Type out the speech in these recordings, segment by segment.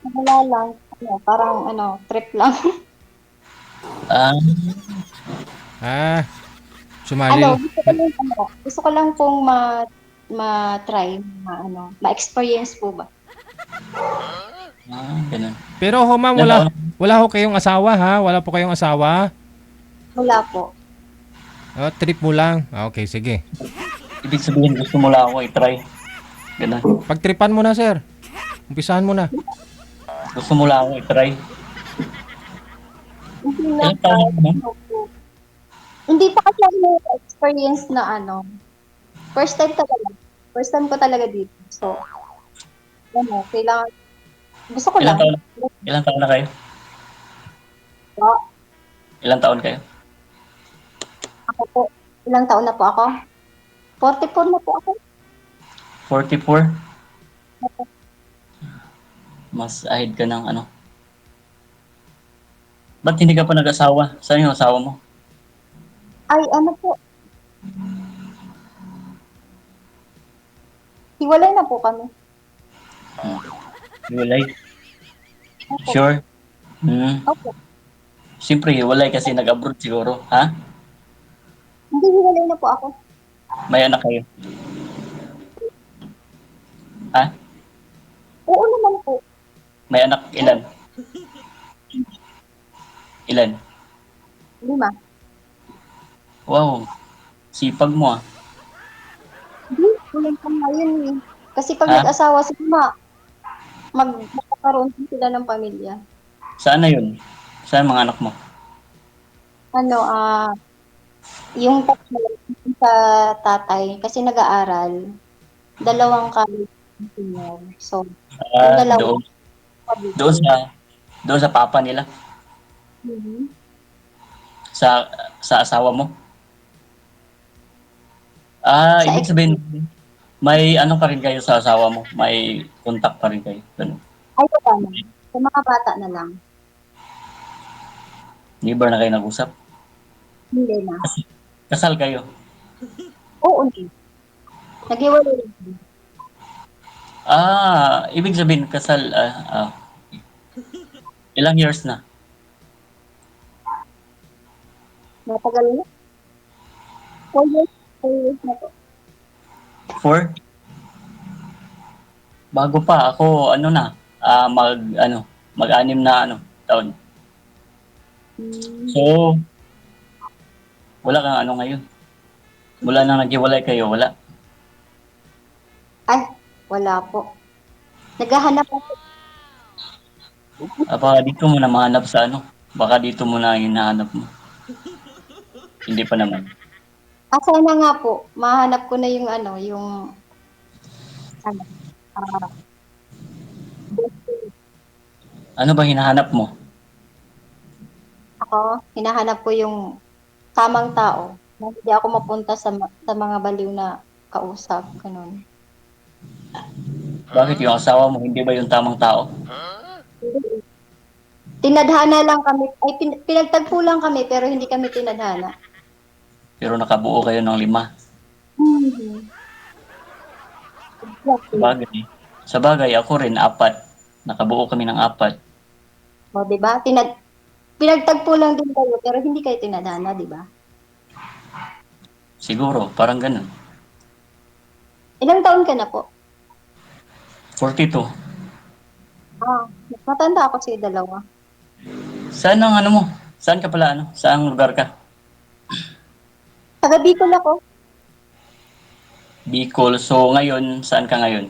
Wala lang, parang trip lang. Ah, Ah, sumali lang. Gusto ko lang pong ma-try, ma-experience po ba? ganun. Pero ho ma'am, Ilan taon? wala ho kayong asawa ha? Wala po kayong asawa? Wala po. Trip mo lang. Okay, sige. Ibig sabihin gusto mo lang ako i-try. Ganun. Pagtripan mo na, sir. Umpisahan mo na. Gusto mo lang ako i-try. Hindi Ilan taon naman, na naman? opo. Hindi pa kasi ako experience na first time talaga. First time ko talaga dito. So, kailangan, gusto ko Ilan lang. taon na? Ilan taon na kayo? So, Ilan taon kayo? ako po, ilang taon na po ako? 44 na po ako. 44? Mas ahead ka ng ano. Ba't hindi ka pa nag-asawa? Saan yung asawa mo? Ay, po, hiwalay na po kami. Hiwalay? Opo. Sure? Opo. Siyempre, hiwalay kasi nag-abroad siguro. Ha? Hindi, hiwalay na po ako. May anak kayo? Ha? Oo naman po. May anak ilan? Ilan? 5. Wow, sipag mo ah. Hindi, walang ngayon eh. Kasi pag Ha? nag-asawa sila, magkakaroon din sila ng pamilya. Saan na yun? Saan mga anak mo? Ano, yung tatlo sa tatay, kasi nag-aaral, dalawang college senior. So, yung dalawa, Doon. Doon pabili. sa doon sa papa nila, Mhm. sa asawa mo. Sa Ibig ex, sabihin may ano pa rin kayo sa asawa mo, may contact pa rin kayo. Ganun. ay, wala na. Sa mga bata na lang. Hindi ba na kayo nag-usap? Hindi na. Kasal kayo. Oo, hindi. Nag-iwalay lang. Ibig sabihin kasal ilang years na? Matagal na. 4 years. 4 years na po. 4? Bago pa ako ano na, mag-anim na taon. Hmm. So, wala kang ano ngayon. Mula nang naghiwalay kayo, wala. Ay, wala po. Naghahanap ako. Baka dito mo na mahanap sa ano. Baka dito mo na hinahanap mo. Hindi pa naman. Sana nga po, mahanap ko na yung ano, ah, Ano ba hinahanap mo? ako, hinahanap ko yung tamang tao na hindi ako mapunta sa mga baliw na kausap, ganun. Bakit yung asawa mo hindi ba yung tamang tao? Tinadhana lang kami, ay pinagtagpo lang kami pero hindi kami tinadhana. Pero nakabuo kayo ng 5. Mhm. Exactly. Sabagay. Sabagay, ako rin 4. Nakabuo kami ng 4. O, di ba? Pinagtagpo lang din kayo pero hindi kayo tinadhana, di ba? Siguro, parang ganun. Ilang taon ka na po? 42. Mas matanda ako sa dalawa. Saan ang ano mo? Saan ka pala ano? Saang lugar ka? Taga Bicol ako. Bicol. So ngayon, saan ka ngayon?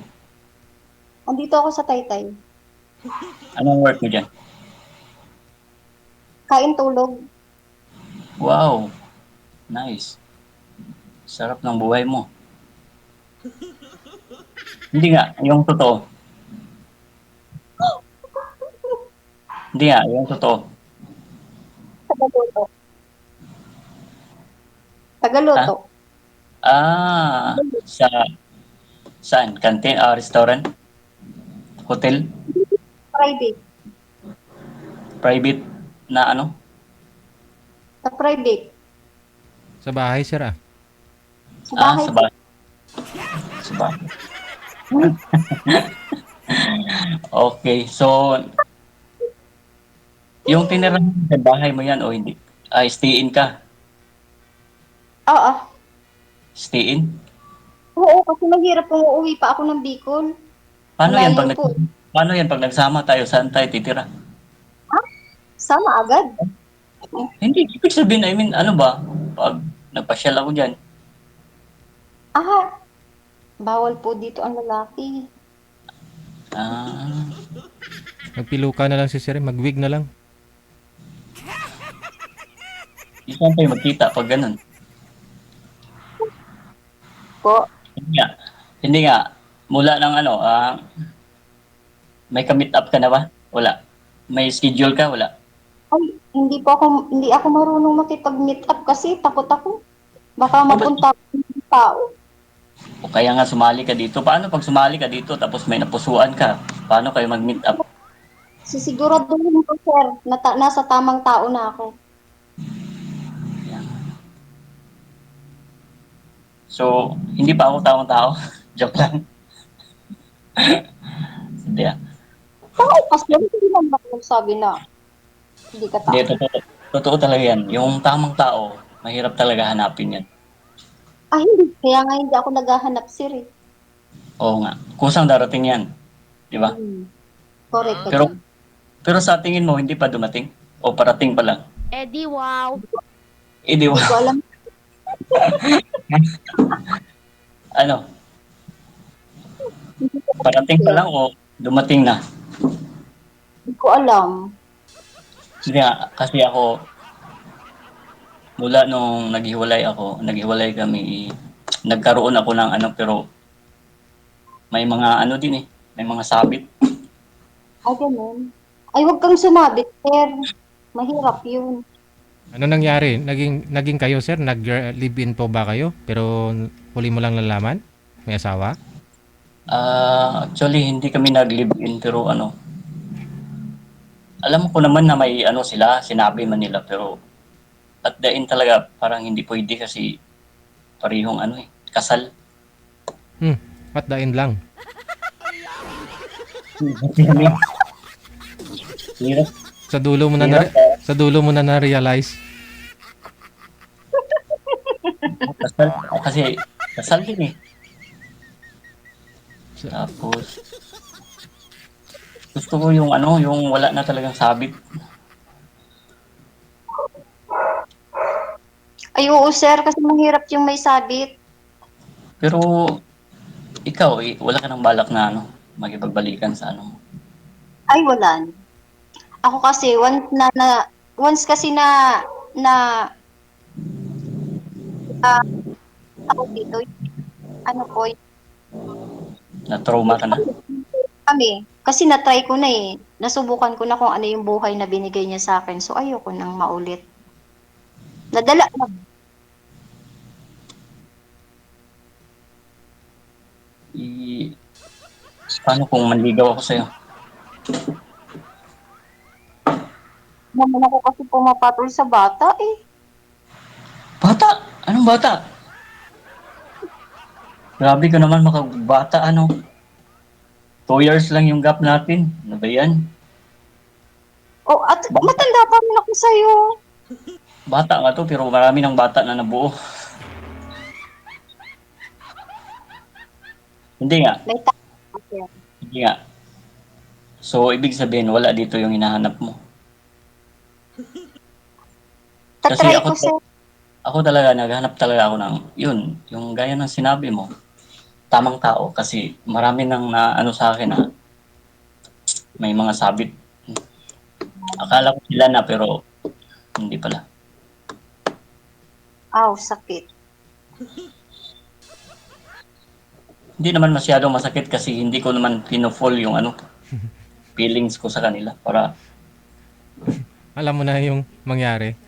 Andito ako sa Taytay. Anong work mo dyan? Kain tulog. Wow. Nice. Sarap ng buhay mo. Hindi nga, yung totoo. Hindi nga, yung totoo. Tagaluto. Ha? Tagaluto. Sa saan? Canteen? Restaurant? Hotel? Private. Private na ano? Sa private. Sa bahay, sir ah. Sa bahay Sa po. bahay. Sa bahay. Okay, so yung tinirahan sa bahay mo yan o hindi? Ay, stay in ka? Oo. Stay in? Oo, kasi mahirap kung uuwi pa ako ng Bicol. Paano yan Malayo po. paano yan pag nagsama tayo? Saan tayo titira? Ah, sama agad. Hindi, ibig sabihin, I mean, ano ba? Pag nagpasyal ako dyan, Ah, bawal po dito ang lalaki. ah, Magpiluka na lang si sir, mag-wig na lang. di saan tayo magkita pag ganun? Po. Hindi nga, hindi nga, mula ng ano, may ka-meet up ka na ba? Wala. May schedule ka? Wala. Ay, hindi ako marunong makipag-meet up kasi takot ako. Baka O, ba't- mapunta ako ng tao. o kaya nga sumali ka dito. Paano pag sumali ka dito tapos may napusuan ka? Paano kayo mag-meet up? Sisiguraduhin ko, sir, na nasa tamang tao na ako. Yan. So, hindi pa ako taong tao. Joke lang. Hindi ah. Tao kasi hindi naman ako nagsabi na hindi ka Hindi, tao. totoo talaga yan. Yung tamang tao, mahirap talaga hanapin yan. Ah, hindi. Kaya nga hindi ako naghahanap, sir. Eh. Oo nga. Kusang darating yan. Di ba? Correct ka Pero, dyan. pero sa tingin mo, hindi pa dumating? O parating pa lang? Eh di wow. Eh, di ba? Hindi ko alam. Ano? Parating pa lang o dumating na? Hindi ko alam. Kasi ako, mula nung naghiwalay kami, nagkaroon ako ng ano, pero may mga ano din eh, may mga sabit. Ay, ganun. Ay, huwag kang sumabit, sir. Mahirap yun. Ano nangyari? Naging kayo sir? Nag-live-in po ba kayo? Pero huli mo lang nalaman? May asawa? Actually, hindi kami nag-live-in, pero ano, alam ko naman na may ano sila, sinabi man nila, pero at the end talaga, parang hindi pwede kasi parehong ano eh, kasal. At the end lang. Hirap. Sa dulo mo na, Hirap. sa dulo mo na na-realize. Kasal. Kasi kasal din eh. Tapos, gusto ko yung ano, yung wala na talagang sabit. Ay, oo, sir, kasi mahirap yung may sabit. Pero, ikaw eh, wala ka nang balak na ano, makipagbalikan sa ano mo. Ay, wala. Ako kasi, once kasi na, ako dito, ano po, Na trauma ka na. kami, kasi na-try ko na eh. Nasubukan ko na kung ano yung buhay na binigay niya sa akin. So, ayoko nang maulit. Nadala na. I, paano kung manligaw ako sa'yo? Naman ako kasi pumapatol sa bata eh. Bata? Anong bata? Grabe ka naman makabata ano. 2 years lang yung gap natin. Ano ba yan? Oh, at matanda pa rin ako sa'yo. Bata nga to, pero marami ng bata na nabuo. Hindi nga. May tao kasi. Hindi nga. So, ibig sabihin, wala dito yung hinahanap mo. Kasi Tatry ko sir. ako talaga, naghanap talaga ako ng, yun, yung gaya ng sinabi mo, tamang tao. Kasi marami nang na, ano sa akin na, may mga sabit. Akala ko sila na, pero hindi pala. Aw, sakit. Hindi naman masyadong masakit kasi hindi ko naman pinofall yung ano, feelings ko sa kanila. Para, Alam mo na yung mangyari.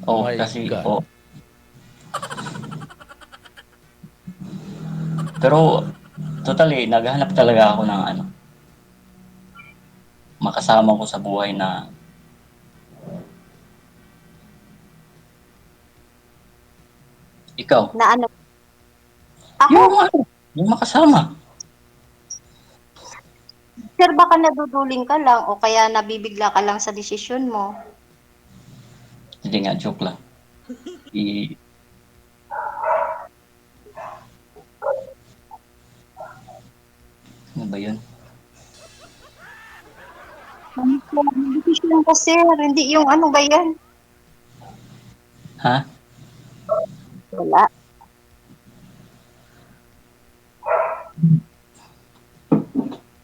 oh, kasi, oh. Pero, totally, naghahanap talaga ako ng ano, makasama ko sa buhay na ikaw. Na ano? Ako? Yung ano, yung makasama. Sir, baka naduduling ka lang o kaya nabibigla ka lang sa desisyon mo. Hindi nga, joke lang. I, ano ba yun? Desisyon ko, sir. Hindi yung ano ba yan? Ha? Wala.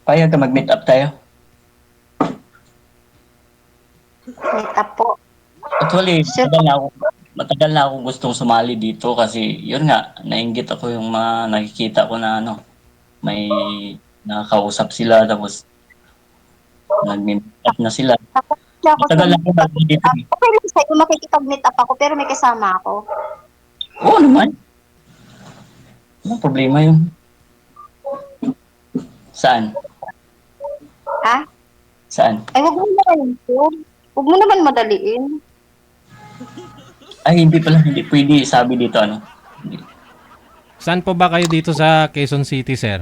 Payag ka mag-meet up tayo? Meet up po. Actually, Sir, matagal na ako gustong sumali dito kasi yun nga, nainggit ako yung mga nakikita ko na ano, may nakakausap sila tapos nag-meet up na sila. Kasi ako Matagal na ako makikipag-meet nag dito. up. Okay lang sa'yo, makikipag-meet up ako, pero may kasama ako. Oo naman. Anong problema yun? Saan? Ha? Saan? Ay, huwag mo naman yun. Huwag mo naman madaliin. Ay, hindi pala, hindi pwede sabi dito ano. Hindi. Saan po ba kayo dito sa Quezon City, sir?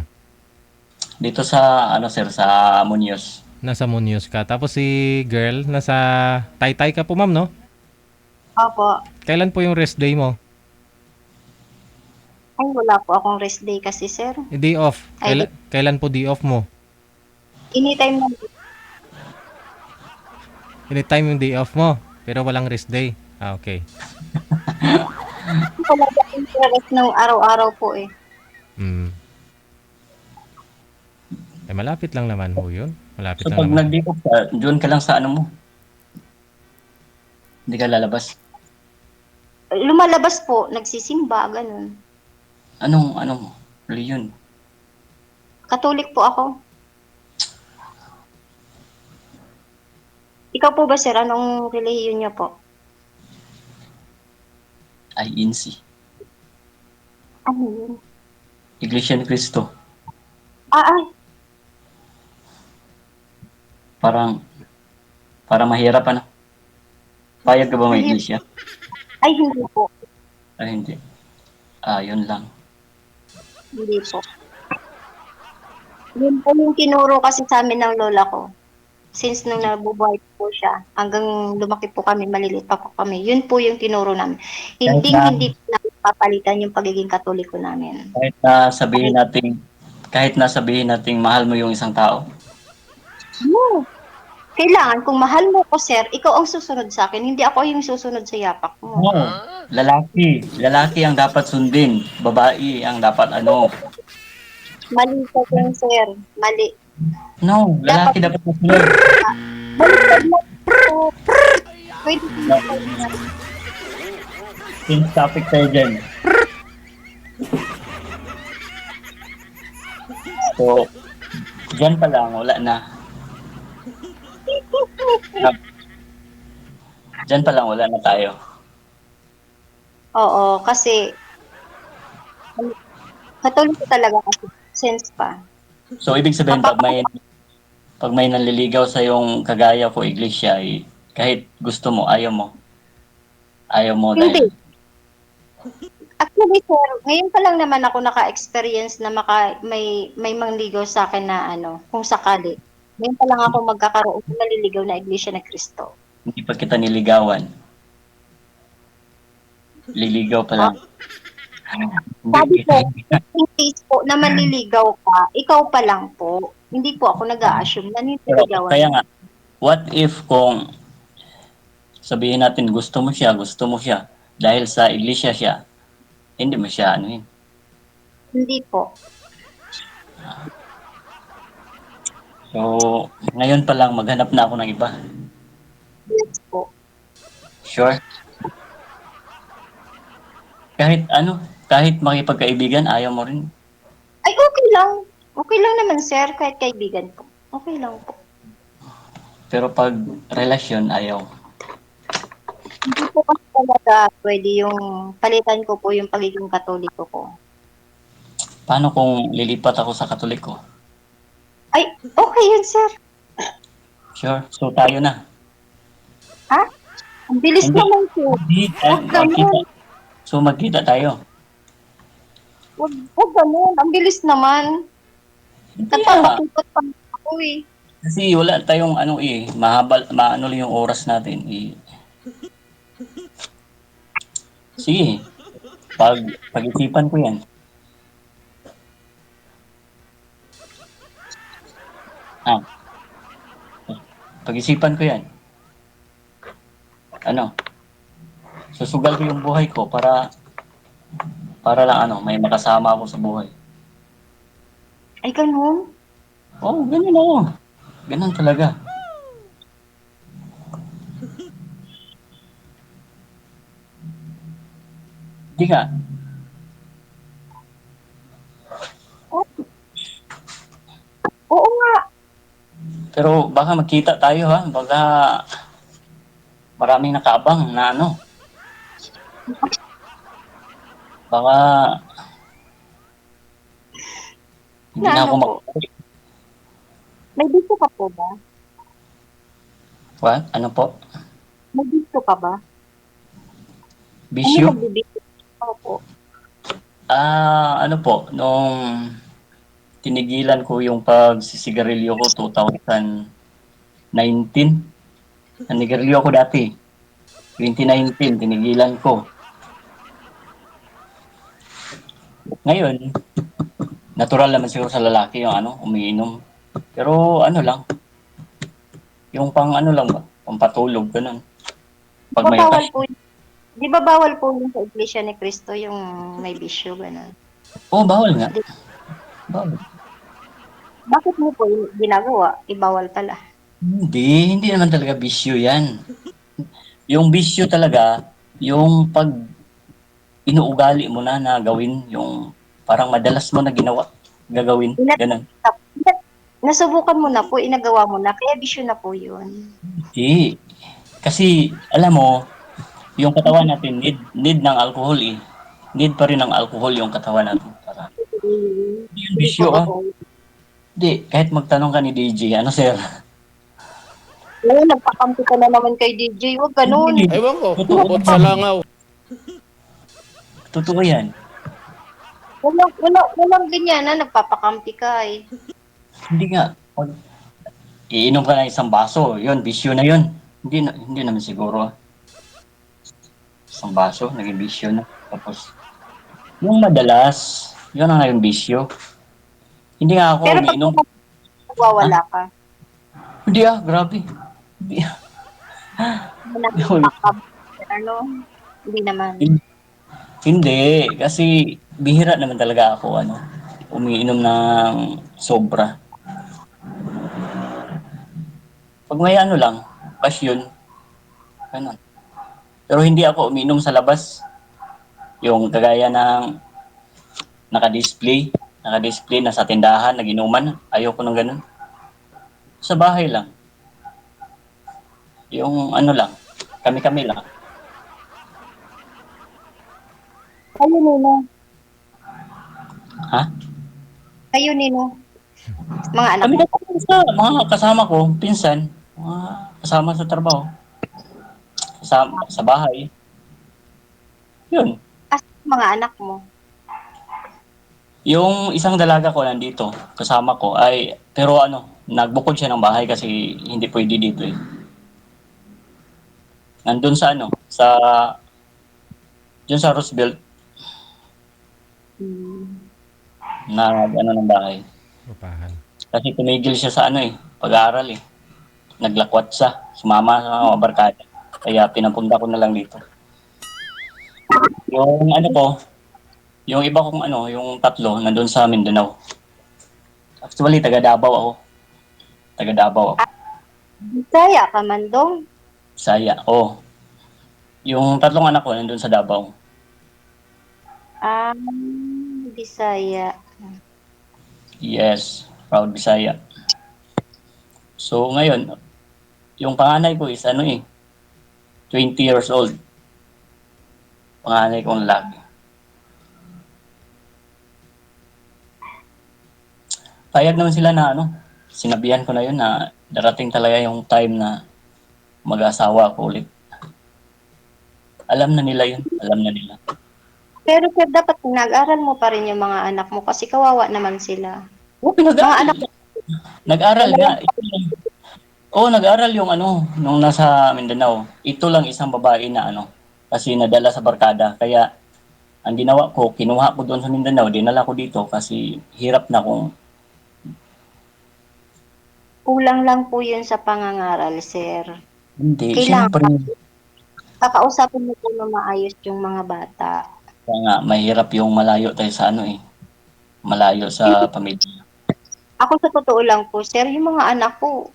Dito sa, ano sir, sa Muñoz. Nasa Muñoz ka. Tapos si girl, nasa Taytay ka po, ma'am, no? Opo. Kailan po yung rest day mo? Ay, wala po akong rest day kasi, sir. Day off. Ay, Kailan po day off mo? anytime na. Anytime yung day off mo, pero walang rest day. Ah, okay. Wala akong rest ng araw-araw po eh. Hmm. Eh, malapit lang naman ho yun. Malapit So lang pag naman. nag-day off ka, doon ka lang sa ano mo. Hindi ka lalabas. Lumalabas po, nagsisimba, ganun. Anong reliyon? Katolik po ako. Ikaw po ba, sir? Anong relihiyon niyo po? INC. Ano yun? Iglesia ni Cristo. Ay. Parang mahirap ano. Payag ka ba may iglesia? Ay, hindi po. Ay, hindi. Ah, yun lang. Hindi po. Yun po yung tinuro kasi sa amin ng lola ko. Since nung nabubuhay po siya, hanggang lumaki po kami, maliliit pa po kami, yun po yung tinuro namin. Hindi po namin papalitan yung pagiging katoliko namin. Kahit na sabihin nating mahal mo yung isang tao. No. Kailangan, kung mahal mo ko, sir, ikaw ang susunod sa akin, hindi ako yung susunod sa yapak mo. No. Lalaki ang dapat sundin. Babae ang dapat ano. Mali ka din, sir. Mali. No, lalaki dapat masunod. Baliktad mo po. Pwede No. Change topic tayo dyan. So, dyan pa lang, wala na. Dyan pa lang, wala na tayo. Oo, kasi katoliko talaga kasi sense pa. So, ibig sabihin, pag may nanliligaw sa yung kagaya ko, iglesia, kahit gusto mo, ayaw mo. Ayaw mo Hindi. dahil... Actually, sir, ngayon pa lang naman ako naka-experience na may mangligaw sa akin na ano, kung sakali. Ngayon pa lang ako magkakaroon ng naliligaw na Iglesia ng Cristo. Hindi pa kita niligawan. Liligaw pa lang. Sabi po, in case po na manliligaw ka, ikaw pa lang po. Hindi po ako nag-a-assume na nililigawan. Kaya nga, what if kung sabihin natin gusto mo siya, dahil sa iglesia siya, hindi mo siya ano yun. Hindi po. So, ngayon pa lang maghanap na ako ng iba. Yes po. Sure? Kahit makipagkaibigan, ayaw mo rin. Ay, okay lang. Okay lang naman, sir, kahit kaibigan po. Okay lang po. Pero pag relasyon, ayaw. Hindi po kasi talaga pwede yung palitan ko po yung pagiging katoliko ko. Paano kung lilipat ako sa Katoliko? Ay, okay yun, sir. Sure. So, tayo na. Ha? Ang bilis Hindi. naman, sir. Huwag ganun. So, magkita tayo. Huwag ganun. Ang bilis naman. Hindi nga. Nagpapakipot pa ako. po eh. Kasi wala tayong ano maano lang yung oras natin eh. Sige, pag-isipan ko yan. Ah, pag-isipan ko yan. Ano, susugal ko yung buhay ko para lang ano, may makasama ako sa buhay. Ay, ganun. Oo, ganun ako. Ganun talaga. Hindi nga. Oh, oo nga. Pero baka magkita tayo ha. Baka maraming nakaabang na ano. Baka hindi Na na ano ako po? May gusto ka po ba? What? Ano po? May gusto ka ba? Ano Bisyo? nagbibigay ako po? Ano po, nung tinigilan ko yung pagsisigarilyo ko 2019. Nanigarilyo ako dati. 2019, tinigilan ko. Ngayon, natural naman siguro sa lalaki yung ano, umiinom. Pero ano lang, yung pang ano lang ba, pang patulog, ganun. Di Pag ba may bawal okasyon. po, di ba bawal po yung sa Iglesia ni Cristo yung may bisyo, gano'n? Oo, bawal nga. Bawal. Bakit mo po yung ginagawa? Ibawal pala. Hindi naman talaga bisyo yan. Yung bisyo talaga, yung pag inuugali mo na gawin, yung parang madalas mo na gagawin, Ina- ganun. Nasubukan mo na po, inagawa mo na, kaya bisyo na po yun. Hindi. Kasi, alam mo, yung katawan natin need ng alcohol eh. Need pa rin ng alcohol yung katawan natin. Para. Hindi yun Hindi po bisyo ah. totoo. Hindi, kahit magtanong ka ni DJ, ano sir? Oo, nagpakampi ka na naman kay DJ. Huwag ganun. Hindi. Ewan ko, Totoo, bukod sa langaw. totoo yan. Walang ganyan na nagpapakampi ka eh. Hindi nga. Pag iinom ka ng isang baso, yun, bisyo na yun. Hindi naman siguro. Isang baso, naging bisyo na. Tapos, yung madalas, yun ang naging bisyo. Hindi nga ako Pero pag umiinom. nagwawala ka, Hindi grabe. Hindi. ano, hindi naman. Hindi, kasi bihira naman talaga ako, umiinom ng sobra. Pag may ano lang, pasyon, ganun. Pero hindi ako umiinom sa labas. Yung kagaya ng naka-display na sa tindahan, naginuman. Ayoko ng ganun. Sa bahay lang. Yung ano lang, kami-kami lang. Kayo nino. Ha? Kayo nino. Mga anak Kami mo. sa mga kasama ko, pinsan, mga kasama sa trabaho, sa bahay. Yun. Mga anak mo. Yung isang dalaga ko nandito, kasama ko, pero nagbukod siya ng bahay kasi hindi pwede dito eh. Nandun sa dun sa Roosevelt, na ng bahay. Upahan. Kasi tumigil siya sa pag-aaral eh. Naglakwat siya, sumama sa mga barkada. Kaya pinapunta ko na lang dito. Yung yung iba kong yung tatlo, nandun sa Mindanao. Actually, taga Davao ako. Taga Davao ako. Bisaya ka man dong. Saya. Oh. Yung tatlong anak ko nandun sa Davao. Ah, Bisaya. Yes, proud Bisaya. So ngayon, yung panganay ko is 20 years old. Panganay kong lalaki. Payag naman sila na sinabihan ko na yun na darating talaga yung time na mag-asawa ako ulit. Alam na nila yun. Alam na nila. Pero sir, dapat nag-aral mo pa rin yung mga anak mo kasi kawawa naman sila. Oo, Mga anak pinag-aaral. mo, Nag-aral Dalawa. nga. Oo, nag-aral yung ano, nung nasa Mindanao. Ito lang isang babae na ano, kasi nadala sa barkada. Kaya ang ginawa ko, kinuha ko doon sa Mindanao, dinala ko dito kasi hirap na kung Kulang lang po yun sa pangangaral, sir. hindi. Kailangan Siyempre, kakausapin mo po na maayos yung mga bata. kaya nga, mahirap yung malayo tayo sa ano eh, malayo sa Hindi, pamilya. ako sa totoo lang po, sir, yung mga anak ko,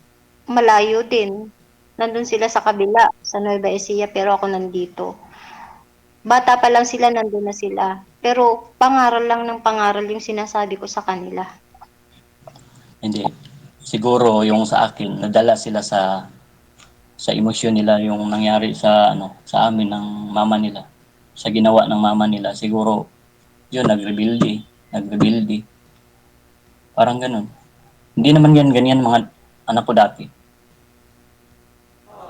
malayo din. Nandun sila sa kabila, sa Nueva Ecija, pero ako nandito. Bata pa lang sila, nandun na sila. Pero pangaral lang ng pangaral yung sinasabi ko sa kanila. Hindi. Siguro yung sa akin, nadala sila sa emosyon nila yung nangyari sa ano, sa amin ng mama nila. Sa ginawa ng mama nila, siguro yun nagrebelde. Parang ganun. Hindi naman yan ganyan mga anak ko dati.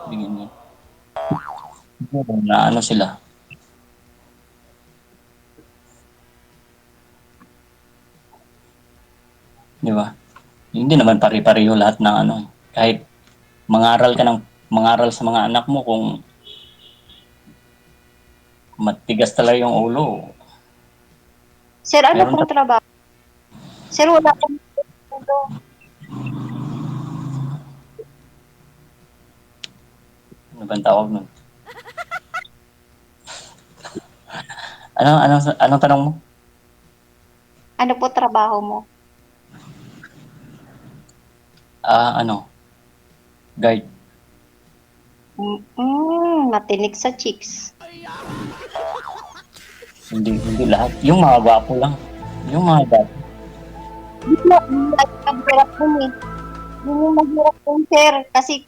Hindi ganyan. Siguro na ano sila. Di ba? Hindi naman pare-pareho lahat ng ano. Kahit mangaral ka ng mangaral sa mga anak mo kung matigas talaga yung ulo. Sir, ano Meron pong trabaho? Sir, wala pong ano bang tawag nun? Anong tanong mo? ano po trabaho mo? Ano? Guide. Matinik sa chicks. Hindi lahat. Yung mga gwapo lang. Yung mga gwapo. Di po, maghirap po eh. Yun yung maghirap po, sir. Kasi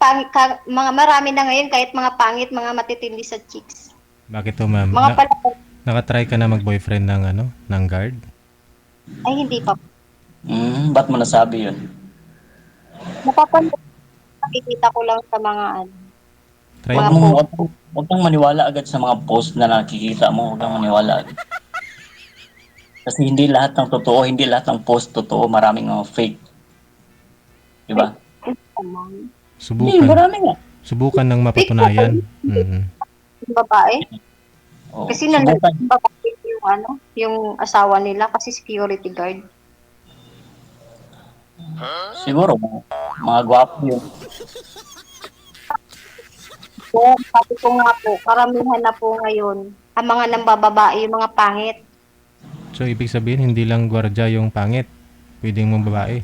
mga marami na ngayon, kahit mga pangit, mga matitindi sa chicks. Bakit to, ma'am? Mga pala, Nakatry ka na mag-boyfriend ng ano, ng guard? ay hindi pa. Ba't mo nasabi yun? Napapanood, nakikita ko lang sa mga ano. Try Huwag Mga mong, post. huwag kang maniwala agad sa mga post na nakikita mo. Huwag kang maniwala agad. Kasi hindi lahat ng totoo, hindi lahat ng post totoo. Maraming mga fake. Di ba? Naman. Hindi, Subukan. marami nga. Subukan ng Fake po ba mapatunayan. Mm. yung babae? Oh, Kasi subukan. yung babae yung ano, yung asawa nila kasi security guard. Siguro, mga gwapo yun. So, sabi ko nga po, karamihan na po ngayon, ang mga nambababae, yung mga pangit. So, ibig sabihin, hindi lang gwardya yung pangit. Pwedeng mong babae.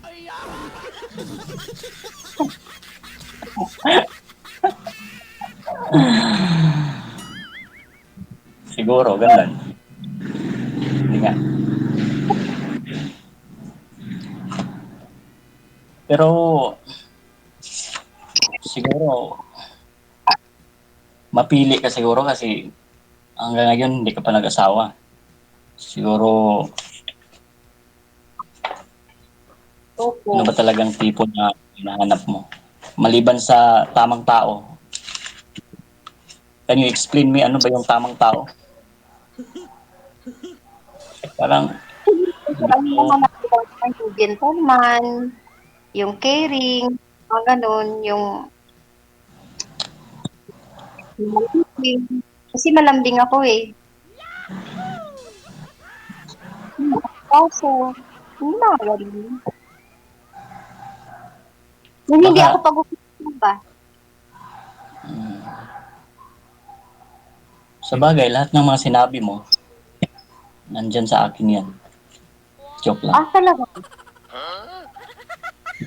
Siguro, ganun. Hindi nga. Pero, siguro, mapili ka siguro kasi hanggang ngayon hindi ka pa nag-asawa. Siguro, Opo. ano ba talagang tipo na hinahanap mo? Maliban sa tamang tao. Can you explain me ano ba yung tamang tao? Parang, Ang hinahanap ko lang yung gentleman, yung caring, mga ganun, yung malambing. Kasi malambing ako eh. Kaso, yung mga ganun. Yung hindi baka, ako pag-usapan ba? sa bagay, lahat ng mga sinabi mo, nandyan sa akin yan. Joke lang. Talaga.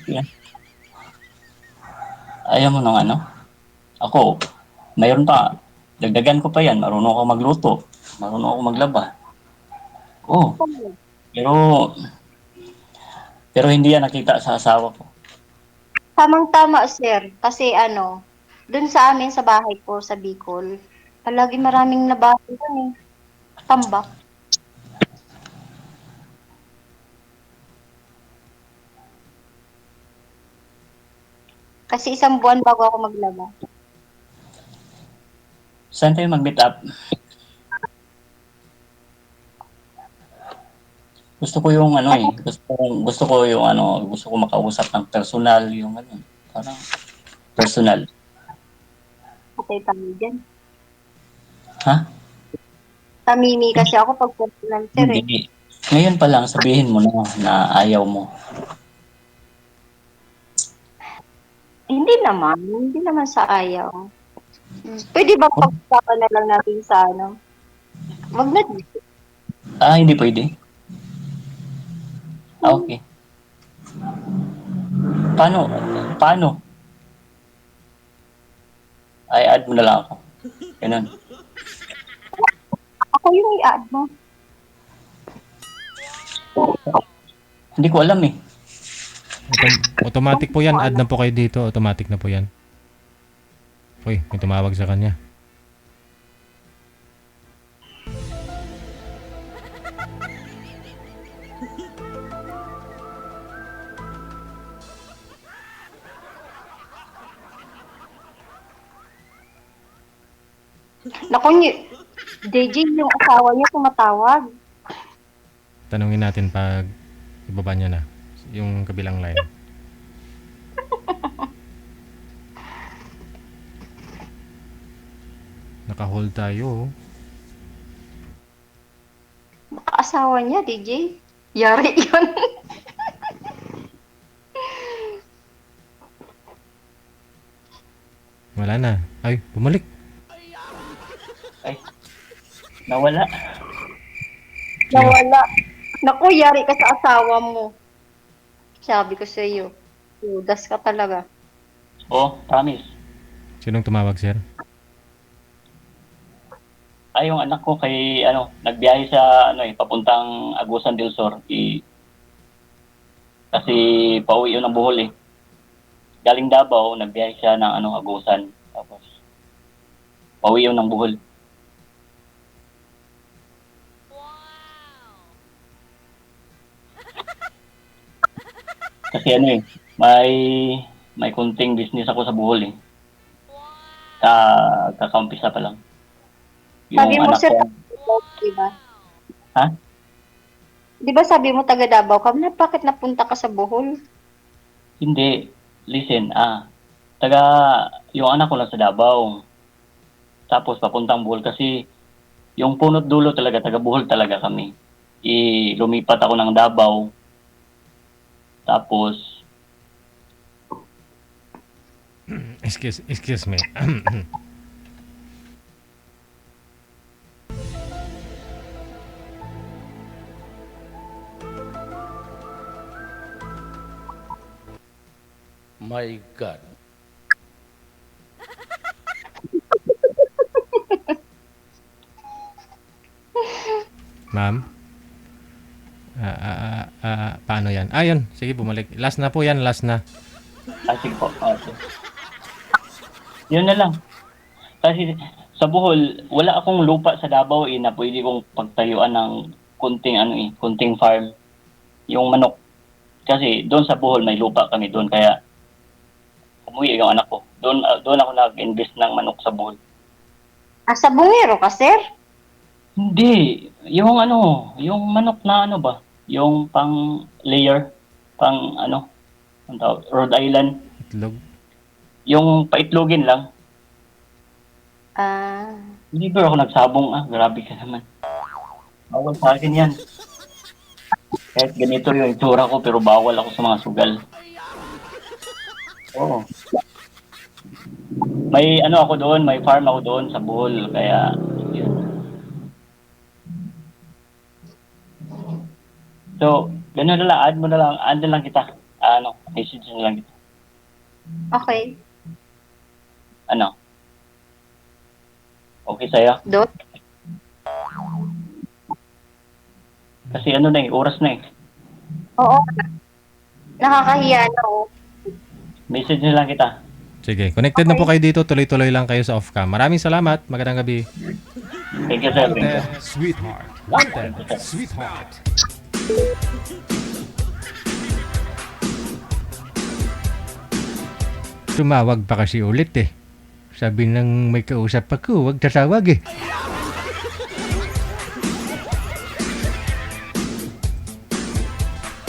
Yeah. Ayaw mo nung ano? Ako, mayroon pa. Dagdagan ko pa yan. Marunong ako magluto. Marunong ako maglaba. Oh, pero hindi yan nakita sa asawa ko. Tamang-tama, sir. Kasi ano, dun sa amin sa bahay ko sa Bicol, palagi maraming nabahay dun eh. Tambak. Kasi isang buwan bago ako maglaba. Saan tayo mag-meet up? Gusto ko yung ano eh, gusto ko yung ano, gusto ko makausap ng personal, yung ano, parang personal. Okay, kami dyan. Ha? Tamimi kasi ako pag personal, sir eh. Hindi. Ngayon pa lang sabihin mo na ayaw mo. Hindi naman sa ayaw. Pwede ba pag-usapan na lang natin sa ano? Wag na. Ah, hindi pwede. Ah, okay. Paano? Paano? Ay, add mo na lang ako. Ganun. Ako yung i-add mo. Hindi ko alam eh. Automatic po yan. Add na po kayo dito. Automatic na po yan. Uy, may tumawag sa kanya. Naku, JJ, yung asawa niya tumatawag. Tanungin natin pag ibaba niya na. Yung kabilang line. Naka-hold tayo. Baka asawa niya, DJ. Yari yun. Wala na. Ay, bumalik. Ay, nawala. Nawala. Naku, yari ka sa asawa mo. Sabi ko sa iyo. Judas ka talaga. Oh, promise. Sinong tumawag, sir? Ay, yung anak ko kay, ano, nagbiyahe sa, ano eh, papuntang Agusan del Sur. Kasi pauwi yun ng Bohol eh. Galing Davao, nagbiyahe siya ng, ano, Agusan. Tapos, pauwi yun ng Bohol. Kasi ano eh, may kunting business ako sa Bohol eh. Kakaumpisa pa lang. Yung Sabi mo, anak sir, ko, diba? ha? Di ba sabi mo taga Davao ka? Bakit napunta ka sa Bohol? Hindi. Listen, yung anak ko lang sa Davao. Tapos papuntang Bohol kasi yung punot dulo talaga, taga Bohol talaga kami. Lumipat ako ng Davao. Tapos, Excuse me. My God. Ma'am? Paano yan? Ah, yun. Sige, bumalik. Last na po yan. Last na. sige po. Okay. Yun na lang. Kasi sa Bohol, wala akong lupa sa Davao na pwede kong pagtayuan ng kunting farm. Yung manok. Kasi doon sa Bohol may lupa kami doon kaya umuwi yung anak ko. Doon ako nag-invest ng manok sa Bohol. Sa bungero ka, sir? Hindi, yung manok na ano ba? Yung pang layer, pang ano, ang tawag, Rhode Island. Itlog. Yung paitlogin lang. Hindi ba ako nagsabong grabe ka naman. Bawal sa akin yan. Kahit ganito yung itsura ko pero bawal ako sa mga sugal. Oo. May ako doon, may farm ako doon sa Bohol, kaya yun. So, gano'n na lang, add na lang kita. Message na lang kita. Okay. Ano? Okay sa'yo? Dot? Kasi oras na eh. Oo. Nakakahiya na, oh. Message na lang kita. Sige, connected na po kayo dito. Tuloy-tuloy lang kayo sa off-cam. Maraming salamat. Magandang gabi. Thank you, sir. Thank you. Sweetheart. Wanted, sweetheart. Tumawag pa kasi ulit eh. Sabi nang may kausap ako, wag tatawag eh.